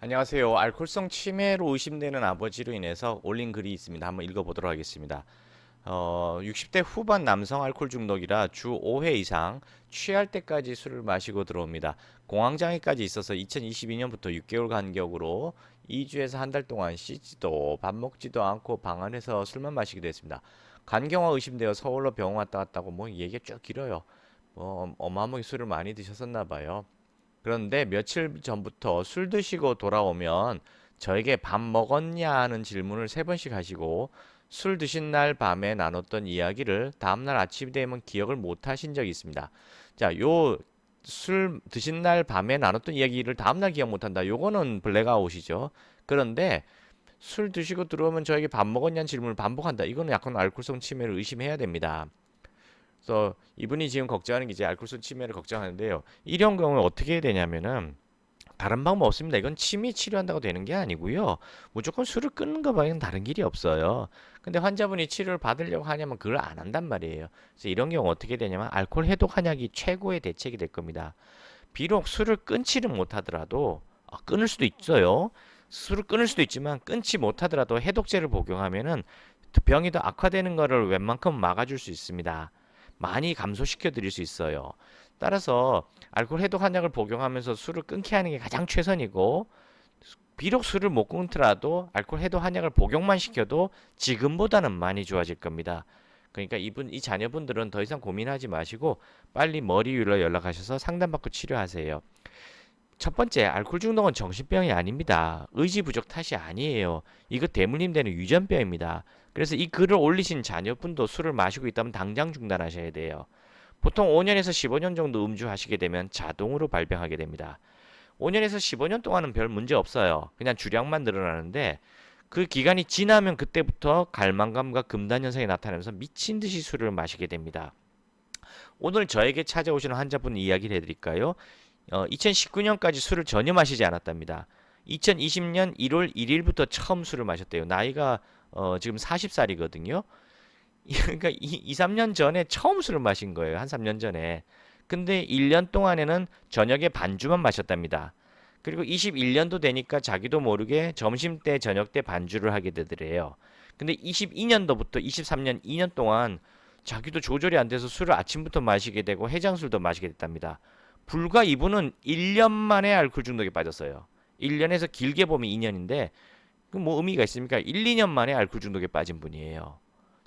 안녕하세요. 알코올성 치매로 의심되는 아버지로 인해서 올린 글이 있습니다. 한번 읽어보도록 하겠습니다. 60대 후반 남성 알코올 중독이라 주 5회 이상 취할 때까지 술을 마시고 들어옵니다. 공황장애까지 있어서 2022년부터 6개월 간격으로 2주에서 한 달 동안 씻지도 밥 먹지도 않고 방 안에서 술만 마시기도 했습니다. 간경화 의심되어 서울로 병원 왔다 갔다고 뭐 얘기가 쭉 길어요. 어마어마하게 술을 많이 드셨었나 봐요. 그런데 며칠 전부터 술 드시고 돌아오면 저에게 밥 먹었냐 하는 질문을 세 번씩 하시고 술 드신 날 밤에 나눴던 이야기를 다음날 아침이 되면 기억을 못 하신 적이 있습니다. 자, 요 술 드신 날 밤에 나눴던 이야기를 다음날 기억 못 한다. 요거는 블랙아웃이죠. 그런데 술 드시고 들어오면 저에게 밥 먹었냐는 질문을 반복한다. 이거는 약간 알코올성 치매를 의심해야 됩니다. 그래서 이분이 지금 걱정하는 게 이제 알코올성 치매를 걱정하는데요. 이런 경우에 어떻게 해야 되냐면은 다른 방법 없습니다. 이건 치매 치료한다고 되는 게 아니고요. 무조건 술을 끊는 거 말고는 다른 길이 없어요. 근데 환자분이 치료를 받으려고 하냐면 그걸 안 한단 말이에요. 그래서 이런 경우 어떻게 되냐면 알코올 해독 한약이 최고의 대책이 될 겁니다. 비록 술을 끊지는 못하더라도 끊을 수도 있어요. 술을 끊을 수도 있지만 끊지 못하더라도 해독제를 복용하면은 병이 더 악화되는 거를 웬만큼 막아줄 수 있습니다. 많이 감소시켜 드릴 수 있어요. 따라서 알코올 해독 한약을 복용하면서 술을 끊게 하는 게 가장 최선이고 비록 술을 못 끊더라도 알코올 해독 한약을 복용만 시켜도 지금보다는 많이 좋아질 겁니다. 그러니까 이 자녀분들은 더 이상 고민하지 마시고 빨리 머리위로 연락하셔서 상담받고 치료하세요. 첫 번째, 알코올 중독은 정신병이 아닙니다. 의지 부족 탓이 아니에요. 이거 대물림 되는 유전병입니다. 그래서 이 글을 올리신 자녀분도 술을 마시고 있다면 당장 중단하셔야 돼요. 보통 5년에서 15년 정도 음주하시게 되면 자동으로 발병하게 됩니다. 5년에서 15년 동안은 별 문제 없어요. 그냥 주량만 늘어나는데 그 기간이 지나면 그때부터 갈망감과 금단 현상이 나타나면서 미친 듯이 술을 마시게 됩니다. 오늘 저에게 찾아오시는 환자분 이야기를 해드릴까요? 2019년까지 술을 전혀 마시지 않았답니다. 2020년 1월 1일부터 처음 술을 마셨대요. 나이가 지금 40살이거든요. 그러니까 3년 전에 처음 술을 마신 거예요. 한 3년 전에. 근데 1년 동안에는 저녁에 반주만 마셨답니다. 그리고 21년도 되니까 자기도 모르게 점심 때, 저녁 때 반주를 하게 되더래요. 근데 22년도부터 23년 2년 동안 자기도 조절이 안 돼서 술을 아침부터 마시게 되고 해장술도 마시게 됐답니다. 불과 이분은 1년 만에 알코올 중독에 빠졌어요. 1년에서 길게 보면 2년인데 그 뭐 의미가 있습니까? 1, 2년 만에 알코올 중독에 빠진 분이에요.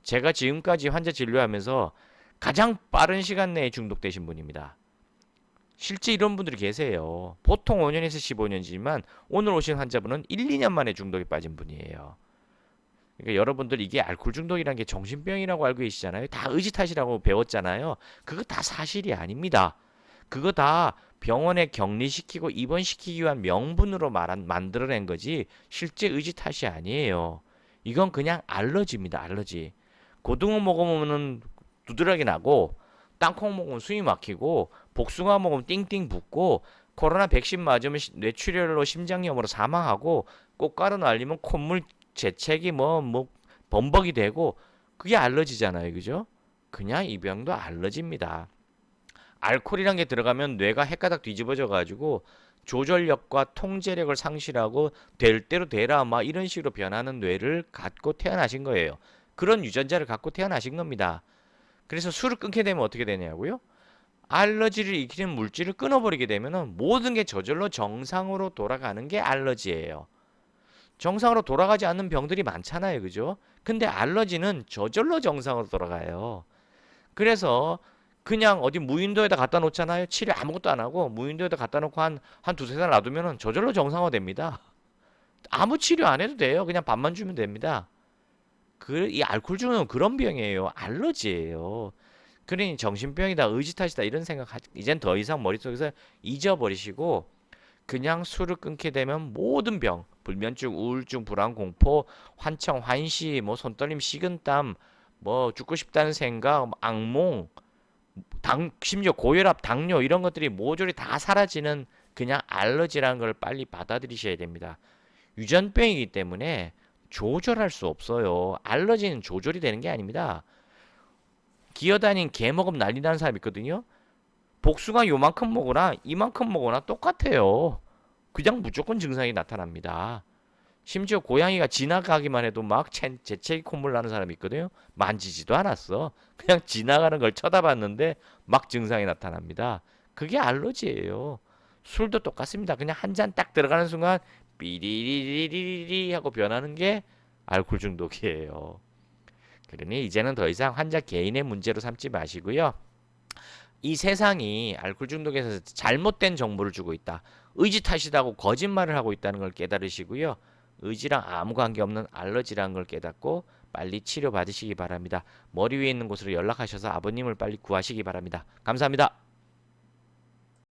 제가 지금까지 환자 진료하면서 가장 빠른 시간 내에 중독되신 분입니다. 실제 이런 분들이 계세요. 보통 5년에서 15년이지만 오늘 오신 환자분은 1, 2년 만에 중독에 빠진 분이에요. 그러니까 여러분들 이게 알코올 중독이라는 게 정신병이라고 알고 계시잖아요. 다 의지 탓이라고 배웠잖아요. 그거 다 사실이 아닙니다. 그거 다 병원에 격리시키고 입원시키기 위한 명분으로 만들어낸 거지 실제 의지 탓이 아니에요. 이건 그냥 알러지입니다. 알러지. 고등어 먹으면 두드러기 나고 땅콩 먹으면 숨이 막히고 복숭아 먹으면 띵띵 붓고 코로나 백신 맞으면 뇌출혈로 심장염으로 사망하고 꽃가루 날리면 콧물 재채기 뭐 범벅이 되고 그게 알러지잖아요. 그죠? 그냥 이 병도 알러지입니다. 알코올이란 게 들어가면 뇌가 헷가닥 뒤집어져 가지고 조절력과 통제력을 상실하고 될 대로 되라 막 이런 식으로 변하는 뇌를 갖고 태어나신 거예요. 그런 유전자를 갖고 태어나신 겁니다. 그래서 술을 끊게 되면 어떻게 되냐고요? 알러지를 일으키는 물질을 끊어버리게 되면은 모든 게 저절로 정상으로 돌아가는 게 알러지예요. 정상으로 돌아가지 않는 병들이 많잖아요. 그죠? 근데 알러지는 저절로 정상으로 돌아가요. 그래서 그냥 어디 무인도에다 갖다 놓잖아요. 치료 아무것도 안 하고 무인도에다 갖다 놓고 한 두세 달 놔두면은 저절로 정상화 됩니다. 아무 치료 안 해도 돼요. 그냥 밥만 주면 됩니다. 이 알코올 중독은 그런 병이에요. 알러지예요. 그러니 정신병이다, 의지 탓이다 이런 생각 이젠 더 이상 머릿속에서 잊어버리시고 그냥 술을 끊게 되면 모든 병, 불면증, 우울증, 불안, 공포, 환청, 환시, 뭐 손떨림, 식은땀, 뭐 죽고 싶다는 생각, 악몽, 심지어 고혈압, 당뇨 이런 것들이 모조리 다 사라지는 그냥 알러지라는 걸 빨리 받아들이셔야 됩니다. 유전병이기 때문에 조절할 수 없어요. 알러지는 조절이 되는 게 아닙니다. 기어다닌 개 먹으면 난리 나는 사람 있거든요. 복숭아 요만큼 먹으나 이만큼 먹으나 똑같아요. 그냥 무조건 증상이 나타납니다. 심지어 고양이가 지나가기만 해도 막 재채기 콧물 나는 사람이 있거든요. 만지지도 않았어. 그냥 지나가는 걸 쳐다봤는데 막 증상이 나타납니다. 그게 알러지예요. 술도 똑같습니다. 그냥 한 잔 딱 들어가는 순간 삐리리리리리 하고 변하는 게 알코올 중독이에요. 그러니 이제는 더 이상 환자 개인의 문제로 삼지 마시고요. 이 세상이 알코올 중독에서 잘못된 정보를 주고 있다. 의지 탓이라고 거짓말을 하고 있다는 걸 깨달으시고요. 의지랑 아무 관계없는 알러지라는 걸 깨닫고 빨리 치료받으시기 바랍니다. 머리 위에 있는 곳으로 연락하셔서 아버님을 빨리 구하시기 바랍니다. 감사합니다.